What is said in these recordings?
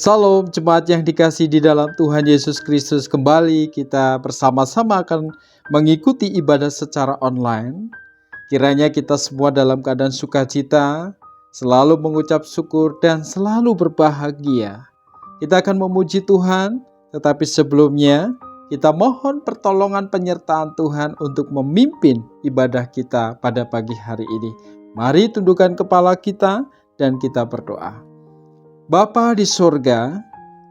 Salam jemaat yang dikasih di dalam Tuhan Yesus Kristus. Kembali kita bersama-sama akan mengikuti ibadah secara online. Kiranya kita semua dalam keadaan sukacita, selalu mengucap syukur dan selalu berbahagia. Kita akan memuji Tuhan, tetapi sebelumnya kita mohon pertolongan penyertaan Tuhan untuk memimpin ibadah kita pada pagi hari ini. Mari tundukkan kepala kita dan kita berdoa. Bapa di sorga,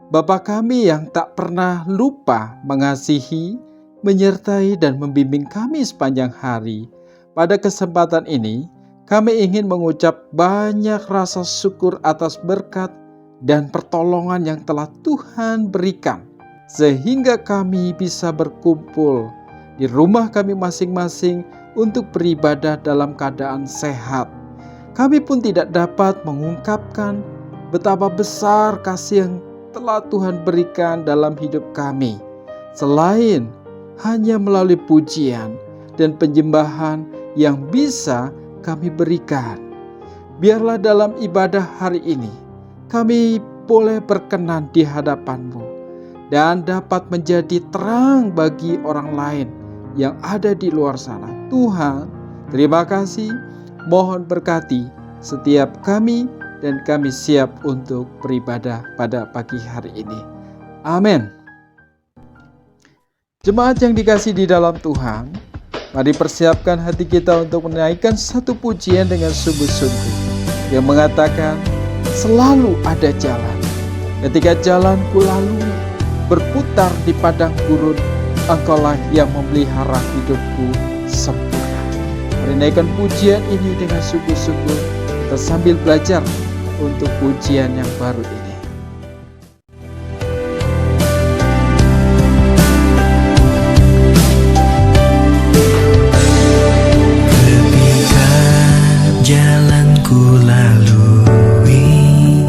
Bapa kami yang tak pernah lupa mengasihi, menyertai dan membimbing kami sepanjang hari. Pada kesempatan ini, kami ingin mengucap banyak rasa syukur atas berkat dan pertolongan yang telah Tuhan berikan, sehingga kami bisa berkumpul di rumah kami masing-masing untuk beribadah dalam keadaan sehat. Kami pun tidak dapat mengungkapkan betapa besar kasih yang telah Tuhan berikan dalam hidup kami, selain hanya melalui pujian dan penyembahan yang bisa kami berikan. Biarlah dalam ibadah hari ini, kami boleh berkenan di hadapan-Mu dan dapat menjadi terang bagi orang lain yang ada di luar sana. Tuhan, terima kasih, mohon berkati setiap kami, dan kami siap untuk beribadah pada pagi hari ini. Amin. Jemaat yang dikasih di dalam Tuhan, mari persiapkan hati kita untuk menaikkan satu pujian dengan sungguh-sungguh yang mengatakan, selalu ada jalan. Ketika jalanku lalu berputar di padang gurun, Engkaulah yang memelihara hidupku sempurna. Mari naikkan pujian ini dengan sungguh-sungguh, kita sambil belajar untuk pujian yang baru ini. Ketika jalanku lalui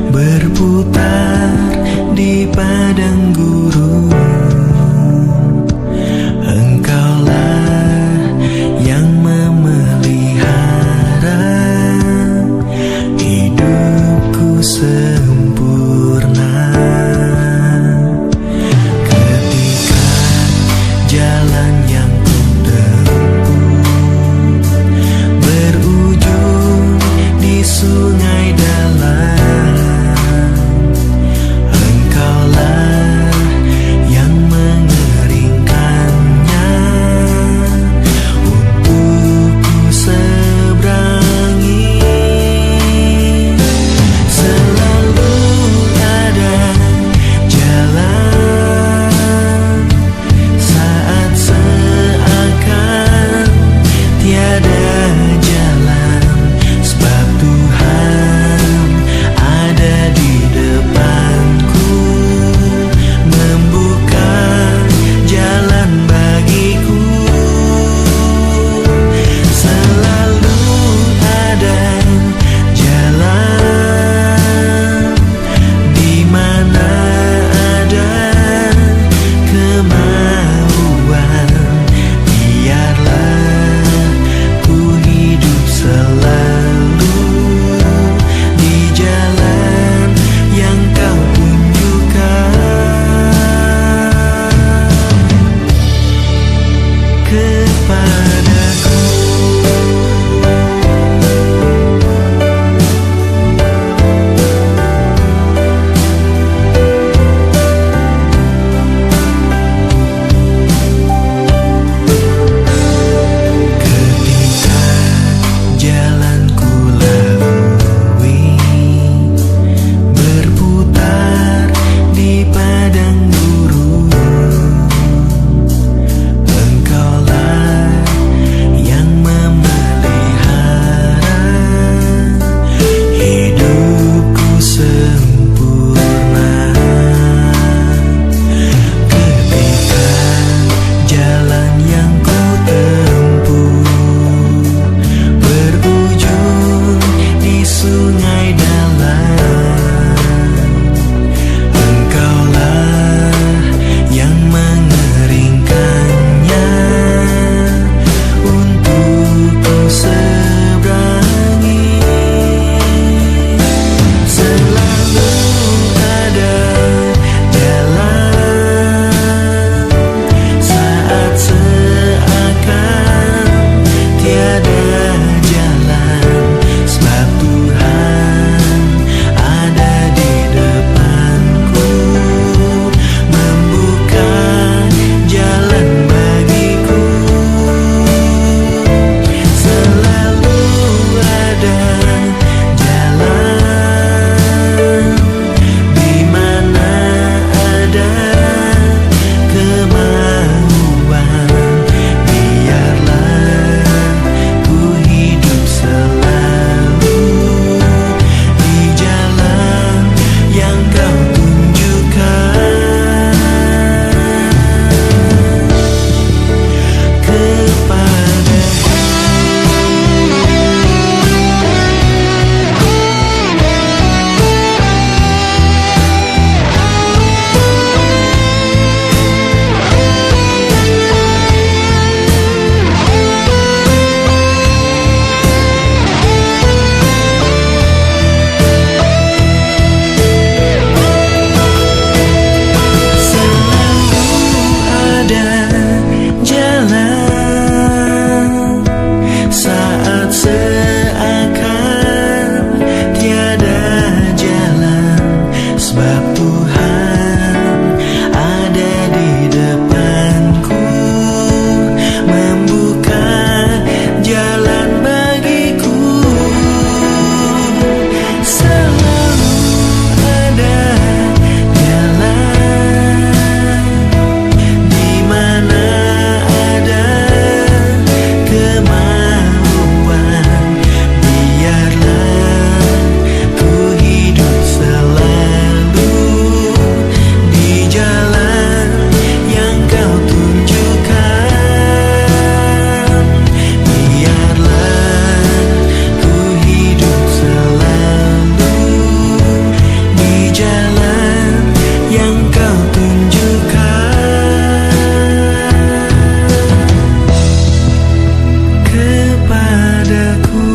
berputar di padang gurun, Engkaulah yang memelihara hidupku sempurna. Ketika jalan yang kutempuh berujung di sungai dalam, Engkaulah sebab Tuhan ada di depanku, membuka jalan bagiku. Selalu ada jalan di mana ada kemauan. Biarlah ku hidup selalu di jalan yang Kau tunjukkan. Biarlah ku hidup selalu di jalan yang Kau tunjukkan kepadaku.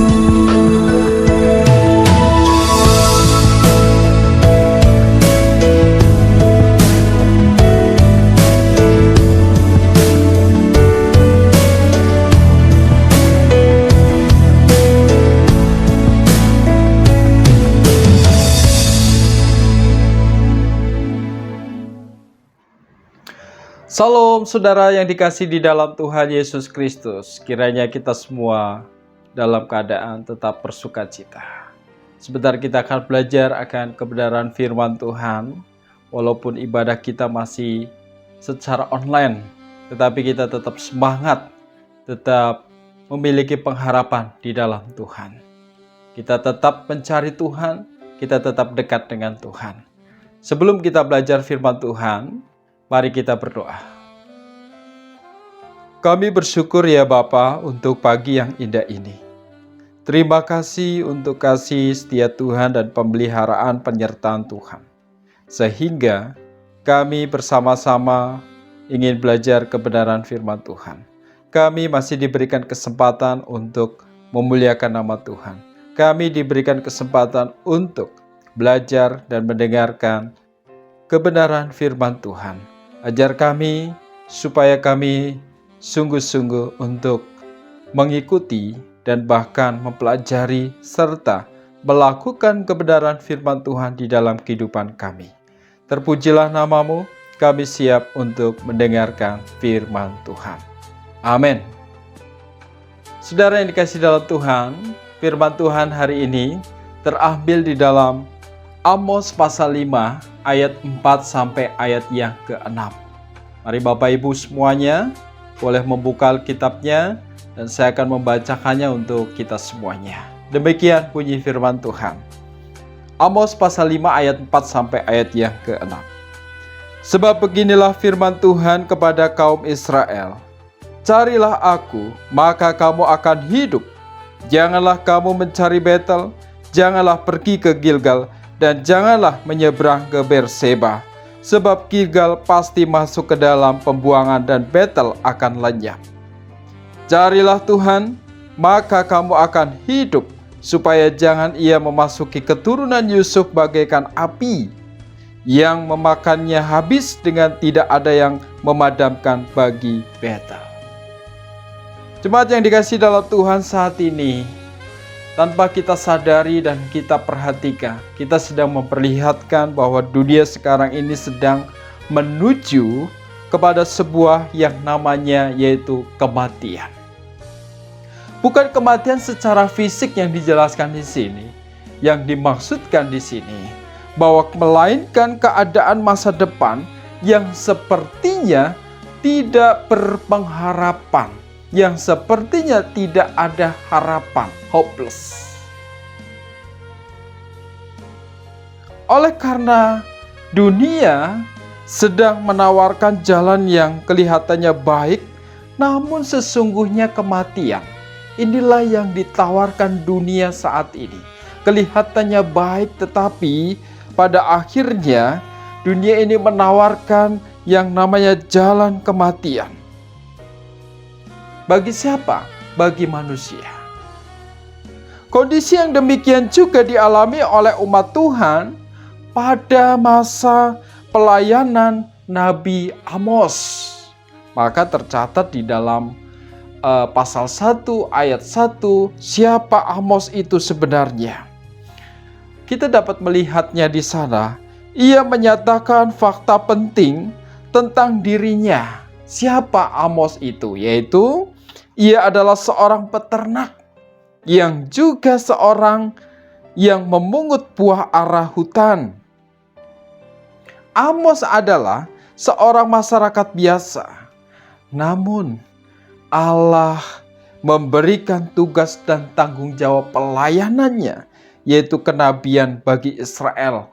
Salam saudara yang dikasih di dalam Tuhan Yesus Kristus. Kiranya kita semua dalam keadaan tetap bersukacita. Sebentar kita akan belajar akan kebenaran firman Tuhan. Walaupun ibadah kita masih secara online, tetapi kita tetap semangat, tetap memiliki pengharapan di dalam Tuhan. Kita tetap mencari Tuhan, kita tetap dekat dengan Tuhan. Sebelum kita belajar firman Tuhan, mari kita berdoa. Kami bersyukur ya Bapa untuk pagi yang indah ini. Terima kasih untuk kasih setia Tuhan dan pemeliharaan penyertaan Tuhan. Sehingga kami bersama-sama ingin belajar kebenaran firman Tuhan. Kami masih diberikan kesempatan untuk memuliakan nama Tuhan. Kami diberikan kesempatan untuk belajar dan mendengarkan kebenaran firman Tuhan. Ajar kami supaya kami sungguh-sungguh untuk mengikuti dan bahkan mempelajari serta melakukan kebenaran firman Tuhan di dalam kehidupan kami. Terpujilah namamu, kami siap untuk mendengarkan firman Tuhan. Amin. Saudara yang dikasih dalam Tuhan, firman Tuhan hari ini terambil di dalam Amos pasal 5 ayat 4 sampai ayat yang ke-6. Mari Bapak Ibu semuanya boleh membuka Alkitabnya dan saya akan membacakannya untuk kita semuanya. Demikian bunyi firman Tuhan. Amos pasal 5 ayat 4 sampai ayat yang ke-6. Sebab beginilah firman Tuhan kepada kaum Israel. Carilah aku, maka kamu akan hidup. Janganlah kamu mencari Betel, janganlah pergi ke Gilgal, dan janganlah menyeberang ke Berseba. Sebab Gilgal pasti masuk ke dalam pembuangan dan Betel akan lenyap. Carilah Tuhan, maka kamu akan hidup, supaya jangan ia memasuki keturunan Yusuf bagaikan api, yang memakannya habis dengan tidak ada yang memadamkan bagi Betel. Jemaat yang dikasihi dalam Tuhan, saat ini tanpa kita sadari dan kita perhatikan, kita sedang memperlihatkan bahwa dunia sekarang ini sedang menuju kepada sebuah yang namanya yaitu kematian. Bukan kematian secara fisik yang dijelaskan di sini, yang dimaksudkan di sini, bahwa melainkan keadaan masa depan yang sepertinya tidak berpengharapan, yang sepertinya tidak ada harapan, hopeless. Oleh karena dunia sedang menawarkan jalan yang kelihatannya baik, namun sesungguhnya kematian. Inilah yang ditawarkan dunia saat ini. Kelihatannya baik, tetapi pada akhirnya dunia ini menawarkan yang namanya jalan kematian. Bagi siapa? Bagi manusia. Kondisi yang demikian juga dialami oleh umat Tuhan pada masa pelayanan Nabi Amos. Maka tercatat di dalam pasal 1 ayat 1, siapa Amos itu sebenarnya? Kita dapat melihatnya di sana, Ia menyatakan fakta penting tentang dirinya. Siapa Amos itu? Yaitu ia adalah seorang peternak yang juga seorang yang memungut buah ara hutan. Amos adalah seorang masyarakat biasa. Namun Allah memberikan tugas dan tanggung jawab pelayanannya, yaitu kenabian bagi Israel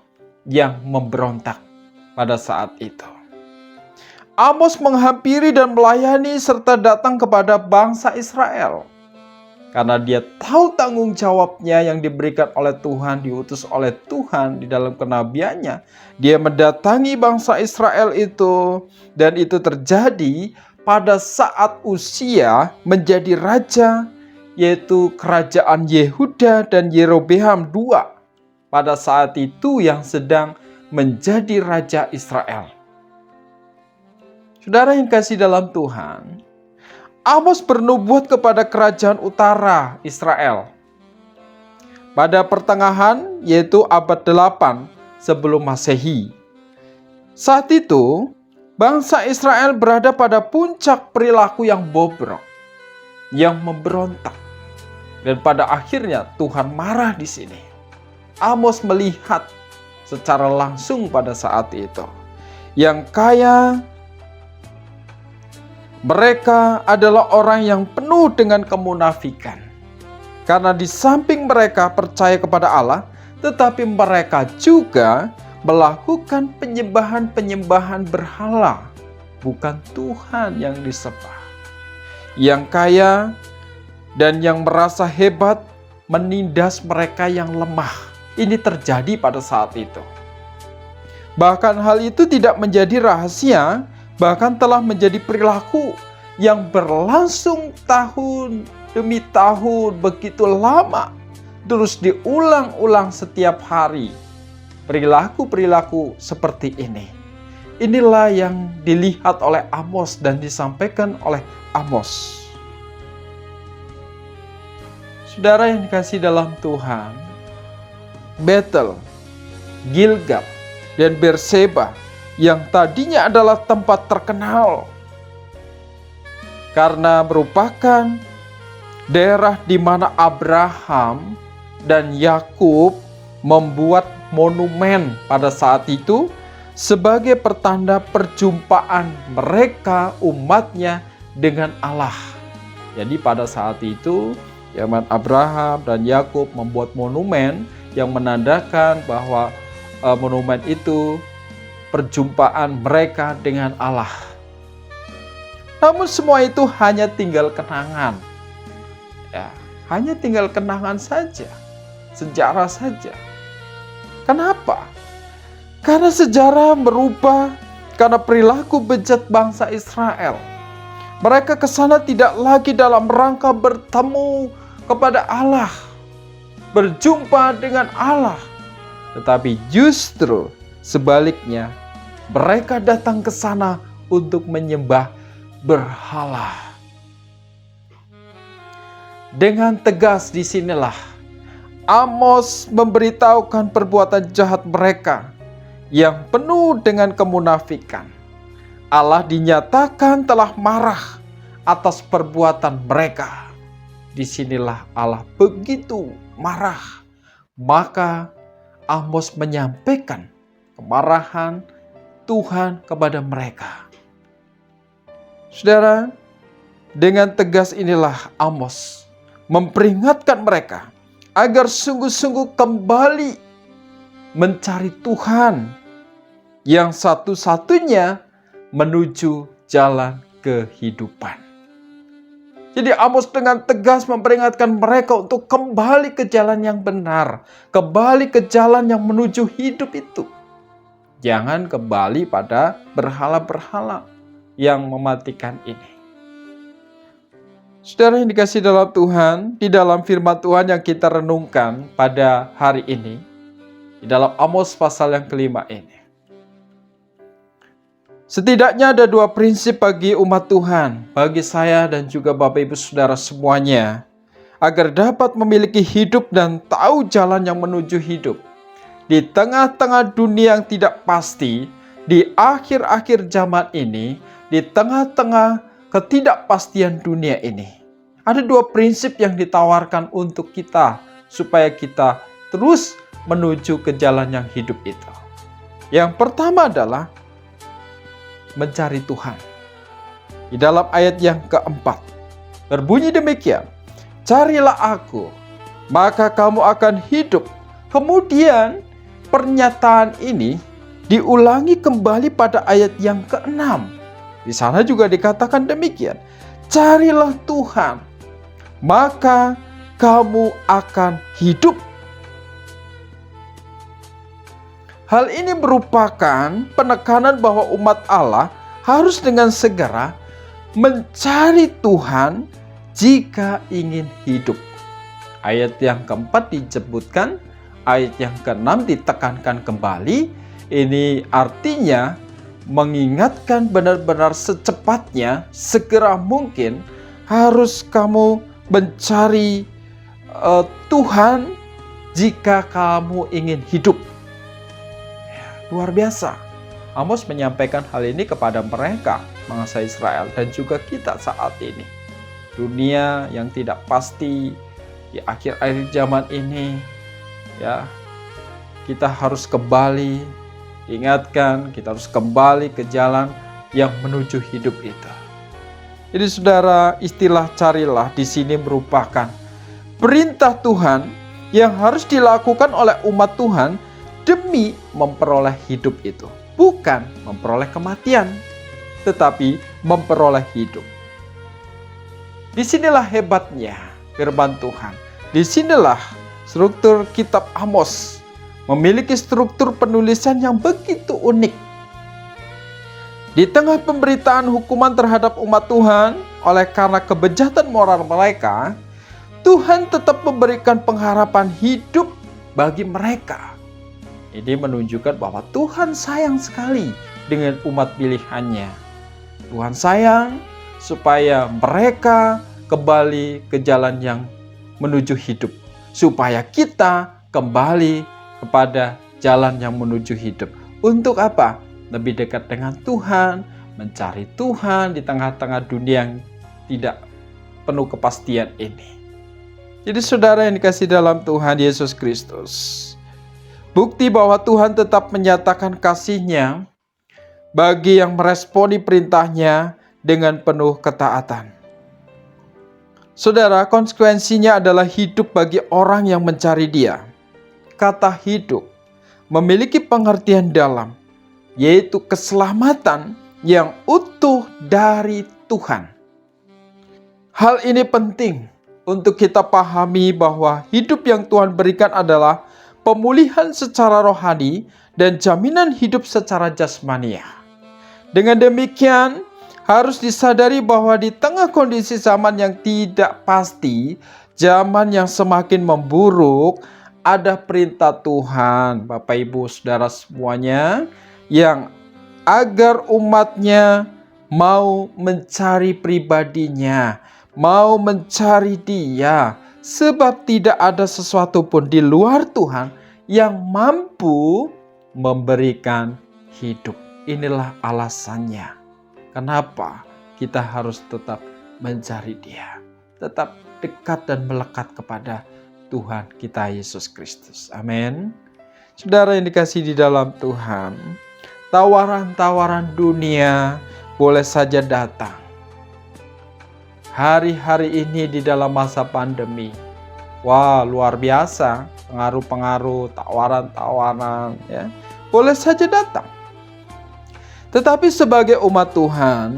yang memberontak pada saat itu. Amos menghampiri dan melayani serta datang kepada bangsa Israel. Karena dia tahu tanggung jawabnya yang diberikan oleh Tuhan, diutus oleh Tuhan di dalam kenabiannya. Dia mendatangi bangsa Israel itu, dan itu terjadi pada saat Uzia menjadi raja, yaitu kerajaan Yehuda dan Yerobeam II. Pada saat itu yang sedang menjadi raja Israel. Saudara yang kasih dalam Tuhan, Amos bernubuat kepada kerajaan utara Israel pada pertengahan, yaitu abad 8 sebelum Masehi. Saat itu, bangsa Israel berada pada puncak perilaku yang bobrok, yang memberontak. Dan pada akhirnya Tuhan marah di sini. Amos melihat secara langsung pada saat itu. Yang kaya, mereka adalah orang yang penuh dengan kemunafikan. Karena di samping mereka percaya kepada Allah, tetapi mereka juga melakukan penyembahan-penyembahan berhala, bukan Tuhan yang disembah. Yang kaya dan yang merasa hebat menindas mereka yang lemah. Ini terjadi pada saat itu. Bahkan hal itu tidak menjadi rahasia, bahkan telah menjadi perilaku yang berlangsung tahun demi tahun begitu lama, terus diulang-ulang setiap hari. Perilaku-perilaku seperti ini. Inilah yang dilihat oleh Amos dan disampaikan oleh Amos. Saudara yang dikasihi dalam Tuhan, Betel, Gilgal, dan Berseba yang tadinya adalah tempat terkenal karena merupakan daerah di mana Abraham dan Yakub membuat monumen pada saat itu sebagai pertanda perjumpaan mereka umatnya dengan Allah. Jadi pada saat itu zaman Abraham dan Yakub membuat monumen yang menandakan bahwa monumen itu perjumpaan mereka dengan Allah. Namun semua itu hanya tinggal kenangan. Ya, hanya tinggal kenangan saja. Sejarah saja. Kenapa? Karena sejarah berubah karena perilaku bejat bangsa Israel. Mereka ke sana tidak lagi dalam rangka bertemu kepada Allah, berjumpa dengan Allah, tetapi justru sebaliknya, mereka datang ke sana untuk menyembah berhala. Dengan tegas disinilah Amos memberitahukan perbuatan jahat mereka yang penuh dengan kemunafikan. Allah dinyatakan telah marah atas perbuatan mereka. Disinilah Allah begitu marah. Maka Amos menyampaikan kemarahan Tuhan kepada mereka. Saudara, dengan tegas inilah Amos memperingatkan mereka agar sungguh-sungguh kembali mencari Tuhan yang satu-satunya menuju jalan kehidupan. Jadi Amos dengan tegas memperingatkan mereka untuk kembali ke jalan yang benar, kembali ke jalan yang menuju hidup itu. Jangan kembali pada berhala-berhala yang mematikan ini. Saudara yang dikasihi dalam Tuhan, di dalam firman Tuhan yang kita renungkan pada hari ini, di dalam Amos pasal yang kelima ini, setidaknya ada dua prinsip bagi umat Tuhan, bagi saya dan juga Bapak Ibu Saudara semuanya, agar dapat memiliki hidup dan tahu jalan yang menuju hidup. di tengah-tengah dunia yang tidak pasti, di akhir-akhir zaman ini, di tengah-tengah ketidakpastian dunia ini, ada dua prinsip yang ditawarkan untuk kita supaya kita terus menuju ke jalan yang hidup itu. Yang pertama adalah mencari Tuhan. Di dalam ayat yang keempat, berbunyi demikian, "Carilah aku, maka kamu akan hidup." Kemudian pernyataan ini diulangi kembali pada ayat yang keenam. Di sana juga dikatakan demikian, "Carilah Tuhan, maka kamu akan hidup." Hal ini merupakan penekanan bahwa umat Allah harus dengan segera mencari Tuhan jika ingin hidup. Ayat yang keempat disebutkan, ayat yang keenam ditekankan kembali. Ini artinya mengingatkan benar-benar secepatnya, segera mungkin harus kamu mencari Tuhan jika kamu ingin hidup. Luar biasa. Amos menyampaikan hal ini kepada mereka, bangsa Israel, dan juga kita saat ini. Dunia yang tidak pasti di akhir-akhir zaman ini, ya, kita harus kembali diingatkan, kita harus kembali ke jalan yang menuju hidup itu. Jadi saudara, istilah carilah di sini merupakan perintah Tuhan yang harus dilakukan oleh umat Tuhan demi memperoleh hidup itu. Bukan memperoleh kematian, tetapi memperoleh hidup. Disinilah hebatnya firman Tuhan. Disinilah struktur kitab Amos memiliki struktur penulisan yang begitu unik. Di tengah pemberitaan hukuman terhadap umat Tuhan oleh karena kebejatan moral mereka, Tuhan tetap memberikan pengharapan hidup bagi mereka. Ini menunjukkan bahwa Tuhan sayang sekali dengan umat pilihannya. Tuhan sayang supaya mereka kembali ke jalan yang menuju hidup. Supaya kita kembali kepada jalan yang menuju hidup. Untuk apa? Lebih dekat dengan Tuhan, mencari Tuhan di tengah-tengah dunia yang tidak penuh kepastian ini. Jadi saudara yang dikasihi dalam Tuhan Yesus Kristus, bukti bahwa Tuhan tetap menyatakan kasih-Nya bagi yang meresponi perintahnya dengan penuh ketaatan. Saudara, konsekuensinya adalah hidup bagi orang yang mencari Dia. Kata hidup memiliki pengertian dalam, yaitu keselamatan yang utuh dari Tuhan. Hal ini penting untuk kita pahami bahwa hidup yang Tuhan berikan adalah pemulihan secara rohani dan jaminan hidup secara jasmania. Dengan demikian, harus disadari bahwa di tengah kondisi zaman yang tidak pasti, zaman yang semakin memburuk, ada perintah Tuhan, Bapak Ibu Saudara semuanya, yang agar umatnya mau mencari pribadinya, mau mencari Dia, sebab tidak ada sesuatu pun di luar Tuhan yang mampu memberikan hidup. Inilah alasannya kenapa kita harus tetap mencari Dia, tetap dekat dan melekat kepada Tuhan kita Yesus Kristus. Amin. Saudara yang dikasihi di dalam Tuhan, tawaran-tawaran dunia boleh saja datang. Hari-hari ini di dalam masa pandemi, wah luar biasa, pengaruh-pengaruh, tawaran-tawaran, ya, boleh saja datang. Tetapi sebagai umat Tuhan,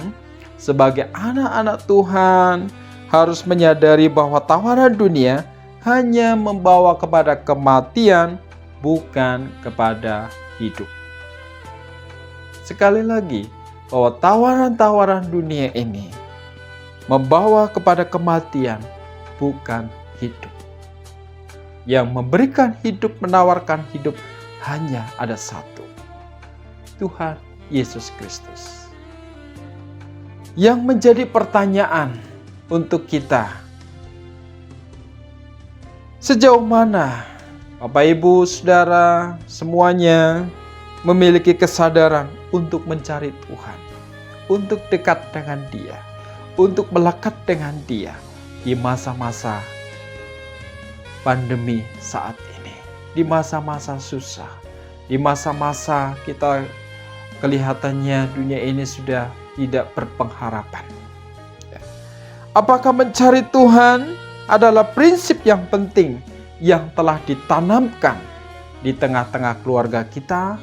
sebagai anak-anak Tuhan, harus menyadari bahwa tawaran dunia hanya membawa kepada kematian, bukan kepada hidup. Sekali lagi, bahwa tawaran-tawaran dunia ini membawa kepada kematian, bukan hidup. Yang memberikan hidup, menawarkan hidup, hanya ada satu, Tuhan Yesus Kristus. Yang menjadi pertanyaan untuk kita, sejauh mana Bapak, Ibu, Saudara, semuanya memiliki kesadaran untuk mencari Tuhan, untuk dekat dengan Dia, untuk melekat dengan Dia di masa-masa pandemi saat ini, di masa-masa susah, di masa-masa kita kelihatannya dunia ini sudah tidak berpengharapan. Apakah mencari Tuhan adalah prinsip yang penting yang telah ditanamkan di tengah-tengah keluarga kita,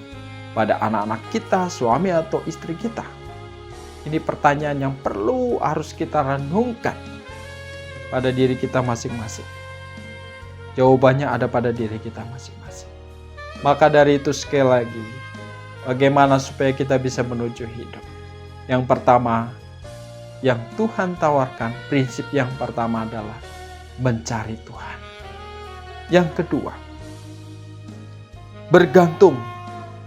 pada anak-anak kita, suami atau istri kita? Ini pertanyaan yang harus kita renungkan pada diri kita masing-masing. Jawabannya ada pada diri kita masing-masing. Maka dari itu sekali lagi, bagaimana supaya kita bisa menuju hidup? Yang pertama, yang Tuhan tawarkan, prinsip yang pertama adalah mencari Tuhan. Yang kedua, bergantung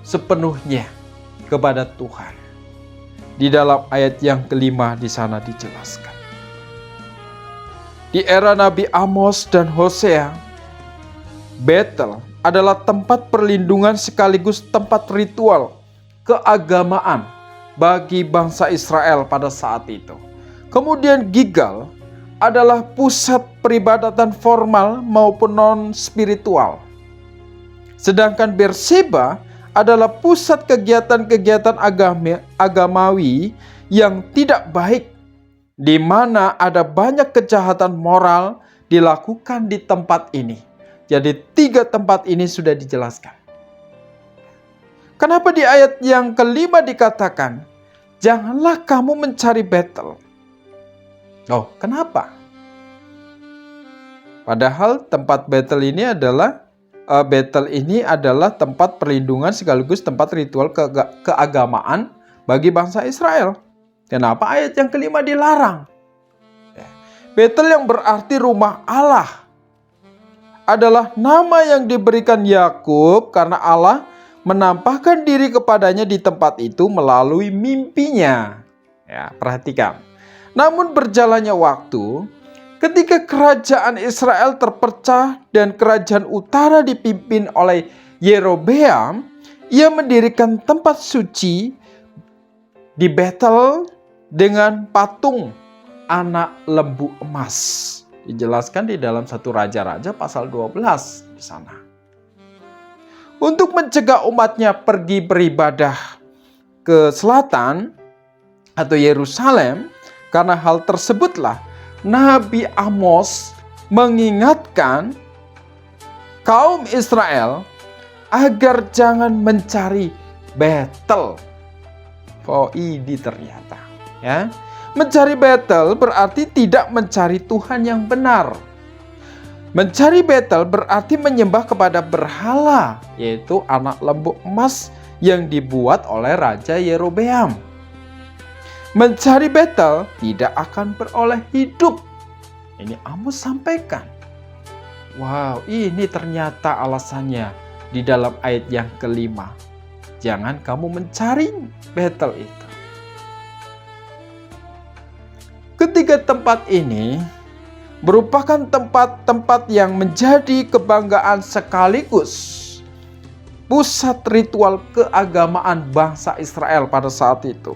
sepenuhnya kepada Tuhan. Di dalam ayat yang kelima di sana dijelaskan. Di era Nabi Amos dan Hosea, Betel adalah tempat perlindungan sekaligus tempat ritual keagamaan bagi bangsa Israel pada saat itu. Kemudian Gilgal adalah pusat peribadatan formal maupun non-spiritual. Sedangkan Berseba adalah pusat kegiatan-kegiatan agamawi yang tidak baik, di mana ada banyak kejahatan moral dilakukan di tempat ini. Jadi 3 tempat ini sudah dijelaskan. Kenapa di ayat yang kelima dikatakan, janganlah kamu mencari Betel? Oh, kenapa? Padahal tempat Betel ini adalah tempat perlindungan sekaligus tempat ritual keagamaan bagi bangsa Israel. Kenapa ayat yang kelima dilarang? Betel yang berarti rumah Allah adalah nama yang diberikan Yakub karena Allah menampakkan diri kepadanya di tempat itu melalui mimpinya. Ya, perhatikan. Namun berjalannya waktu, ketika kerajaan Israel terpecah dan kerajaan utara dipimpin oleh Yerobeam, ia mendirikan tempat suci di Betel dengan patung anak lembu emas. Dijelaskan di dalam 1 Raja-Raja pasal 12 di sana. Untuk mencegah umatnya pergi beribadah ke selatan atau Yerusalem, karena hal tersebutlah Nabi Amos mengingatkan kaum Israel agar jangan mencari Betel. Oh, ini ternyata ya. Mencari Betel berarti tidak mencari Tuhan yang benar. Mencari Betel berarti menyembah kepada berhala, yaitu anak lembu emas yang dibuat oleh Raja Yerobeam. Mencari Betel tidak akan beroleh hidup. Ini Amos sampaikan. Wow, ini ternyata alasannya di dalam ayat yang kelima. Jangan kamu mencari Betel itu. Ketiga tempat ini merupakan tempat-tempat yang menjadi kebanggaan sekaligus pusat ritual keagamaan bangsa Israel pada saat itu.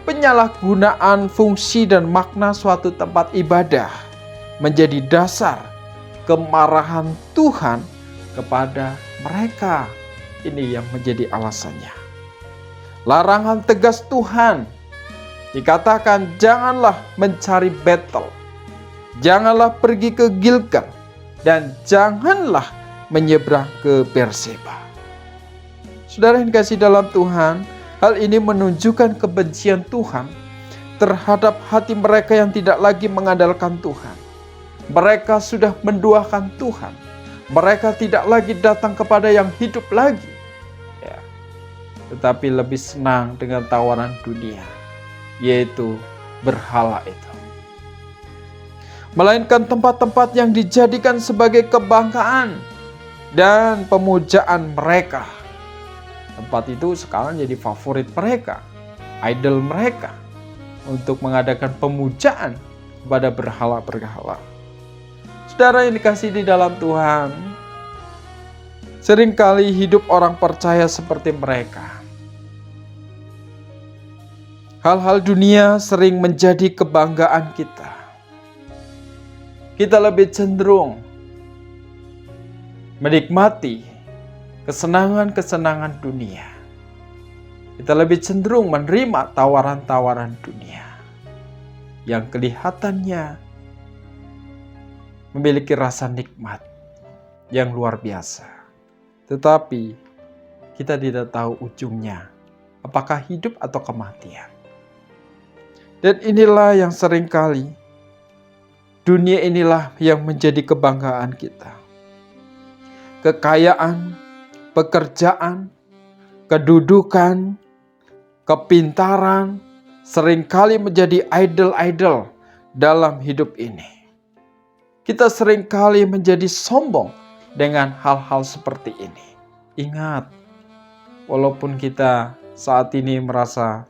Penyalahgunaan fungsi dan makna suatu tempat ibadah menjadi dasar kemarahan Tuhan kepada mereka. Ini yang menjadi alasannya. Larangan tegas Tuhan dikatakan, janganlah mencari Betel, janganlah pergi ke Gilgal, dan janganlah menyeberang ke Berseba. Saudara yang kasih dalam Tuhan, hal ini menunjukkan kebencian Tuhan terhadap hati mereka yang tidak lagi mengandalkan Tuhan. Mereka sudah menduakan Tuhan. Mereka tidak lagi datang kepada yang hidup lagi, ya, tetapi lebih senang dengan tawaran dunia, yaitu berhala itu. Melainkan tempat-tempat yang dijadikan sebagai kebanggaan dan pemujaan mereka. Tempat itu sekarang jadi favorit mereka, idol mereka, untuk mengadakan pemujaan kepada berhala-berhala. Saudara yang dikasihi di dalam Tuhan, Seringkali hidup orang percaya seperti mereka. Hal-hal dunia sering menjadi kebanggaan kita. Kita lebih cenderung menikmati kesenangan-kesenangan dunia. Kita lebih cenderung menerima tawaran-tawaran dunia yang kelihatannya memiliki rasa nikmat yang luar biasa. Tetapi kita tidak tahu ujungnya, apakah hidup atau kematian. Dan inilah yang seringkali dunia inilah yang menjadi kebanggaan kita. Kekayaan, pekerjaan, kedudukan, kepintaran seringkali menjadi idol-idol dalam hidup ini. Kita seringkali menjadi sombong dengan hal-hal seperti ini. Ingat, walaupun kita saat ini merasa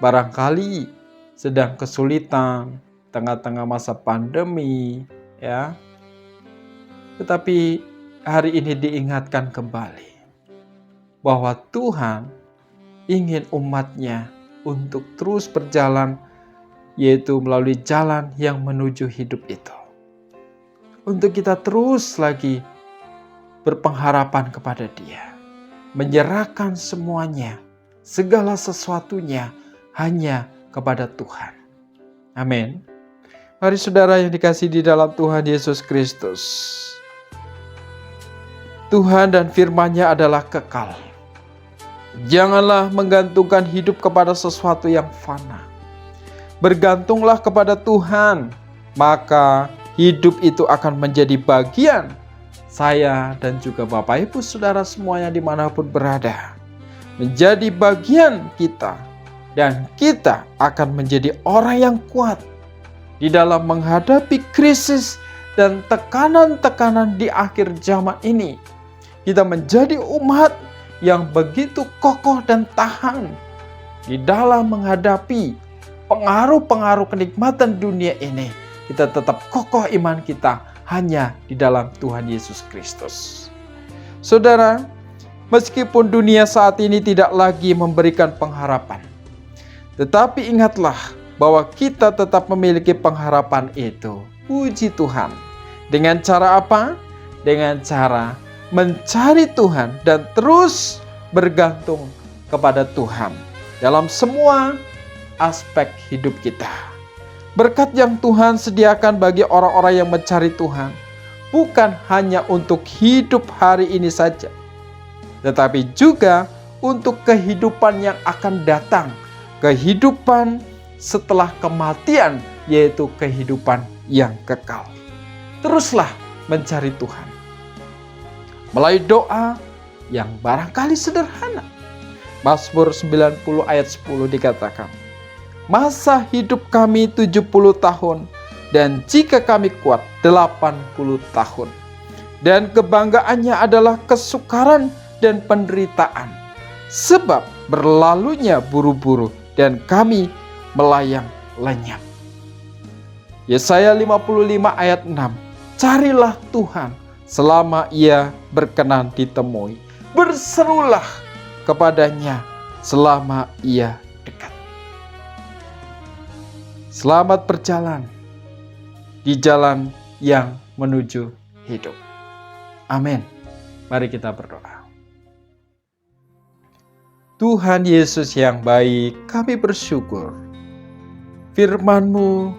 barangkali sedang kesulitan, tengah-tengah masa pandemi, ya. Tetapi hari ini diingatkan kembali bahwa Tuhan ingin umatnya untuk terus berjalan, yaitu melalui jalan yang menuju hidup itu. Untuk kita terus lagi berpengharapan kepada Dia, menyerahkan semuanya, segala sesuatunya hanya kepada Tuhan. Amin. Mari saudara yang dikasihi di dalam Tuhan Yesus Kristus. Tuhan dan firman-Nya adalah kekal. Janganlah menggantungkan hidup kepada sesuatu yang fana. Bergantunglah kepada Tuhan, maka hidup itu akan menjadi bagian saya dan juga Bapak Ibu Saudara semuanya dimanapun berada. Menjadi bagian kita, dan kita akan menjadi orang yang kuat di dalam menghadapi krisis dan tekanan-tekanan di akhir zaman ini. Kita menjadi umat yang begitu kokoh dan tahan di dalam menghadapi pengaruh-pengaruh kenikmatan dunia ini. Kita tetap kokoh iman kita hanya di dalam Tuhan Yesus Kristus. Saudara, meskipun dunia saat ini tidak lagi memberikan pengharapan, tetapi ingatlah bahwa kita tetap memiliki pengharapan itu. Puji Tuhan. Dengan cara apa? Dengan cara mencari Tuhan dan terus bergantung kepada Tuhan dalam semua aspek hidup kita. Berkat yang Tuhan sediakan bagi orang-orang yang mencari Tuhan bukan hanya untuk hidup hari ini saja, tetapi juga untuk kehidupan yang akan datang, kehidupan setelah kematian, yaitu kehidupan yang kekal. Teruslah mencari Tuhan melalui doa yang barangkali sederhana. Mazmur 90 ayat 10 dikatakan, masa hidup kami 70 tahun, dan jika kami kuat 80 tahun. Dan kebanggaannya adalah kesukaran dan penderitaan, sebab berlalunya buru-buru dan kami melayang lenyap. Yesaya 55 ayat 6, carilah Tuhan selama Ia berkenan ditemui. Berserulah kepadanya selama Ia dekat. Selamat berjalan di jalan yang menuju hidup. Amin. Mari kita berdoa. Tuhan Yesus yang baik, kami bersyukur firman-Mu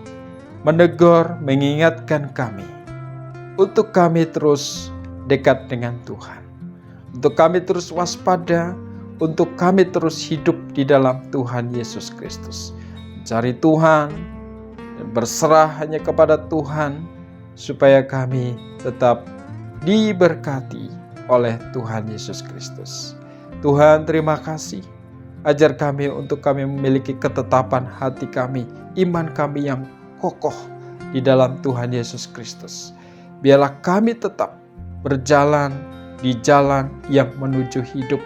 menegur, mengingatkan kami untuk kami terus dekat dengan Tuhan, untuk kami terus waspada, untuk kami terus hidup di dalam Tuhan Yesus Kristus. Mencari Tuhan dan berserah hanya kepada Tuhan, supaya kami tetap diberkati oleh Tuhan Yesus Kristus. Tuhan, terima kasih. Ajar kami untuk kami memiliki ketetapan hati kami, iman kami yang kokoh di dalam Tuhan Yesus Kristus. Biarlah kami tetap berjalan di jalan yang menuju hidup,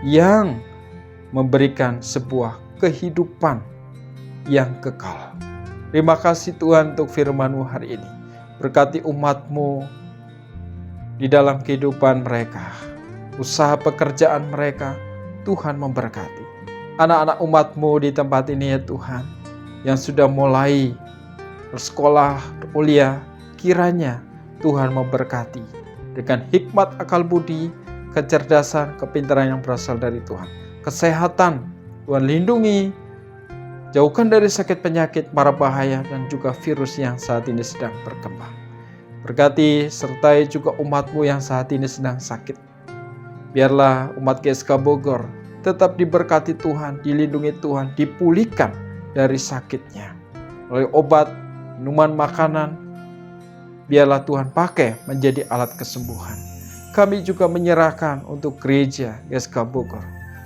yang memberikan sebuah kehidupan yang kekal. Terima kasih Tuhan untuk firman-Mu hari ini. Berkati umat-Mu di dalam kehidupan mereka. usaha pekerjaan mereka, Tuhan memberkati. Anak-anak umat-Mu di tempat ini ya Tuhan, yang sudah mulai bersekolah, berkuliah, kiranya Tuhan memberkati dengan hikmat akal budi, kecerdasan, kepintaran yang berasal dari Tuhan. Kesehatan, Tuhan lindungi, jauhkan dari sakit penyakit, mara bahaya, dan juga virus yang saat ini sedang berkembang. Berkati sertai juga umat-Mu yang saat ini sedang sakit. Biarlah umat GSK Bogor tetap diberkati Tuhan, dilindungi Tuhan, dipulihkan dari sakitnya. Oleh obat, minuman, makanan, biarlah Tuhan pakai menjadi alat kesembuhan. Kami juga menyerahkan untuk gereja GSK Bogor.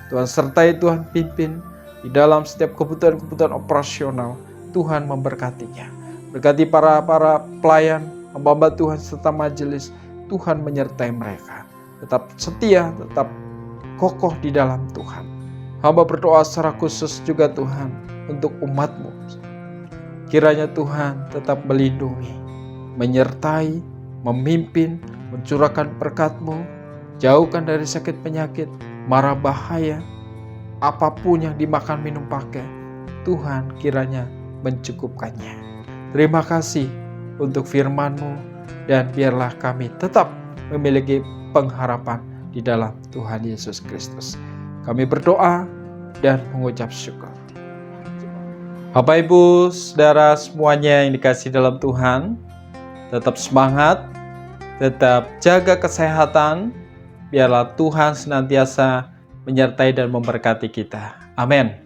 Tuhan sertai, Tuhan pimpin di dalam setiap kebutuhan-kebutuhan operasional. Tuhan memberkatinya. Berkati para pelayan, hamba Tuhan serta majelis. Tuhan menyertai mereka. Tetap setia, tetap kokoh di dalam Tuhan. Hamba berdoa secara khusus juga Tuhan untuk umat-Mu. Kiranya Tuhan tetap melindungi, menyertai, memimpin, mencurahkan berkat-Mu, jauhkan dari sakit penyakit, mara bahaya, apapun yang dimakan minum pakai, Tuhan kiranya mencukupkannya. Terima kasih untuk firman-Mu, dan biarlah kami tetap memiliki pengharapan di dalam Tuhan Yesus Kristus. Kami berdoa dan mengucap syukur. Bapak, Ibu, Saudara semuanya yang dikasihi dalam Tuhan, tetap semangat, tetap jaga kesehatan, biarlah Tuhan senantiasa menyertai dan memberkati kita. Amin.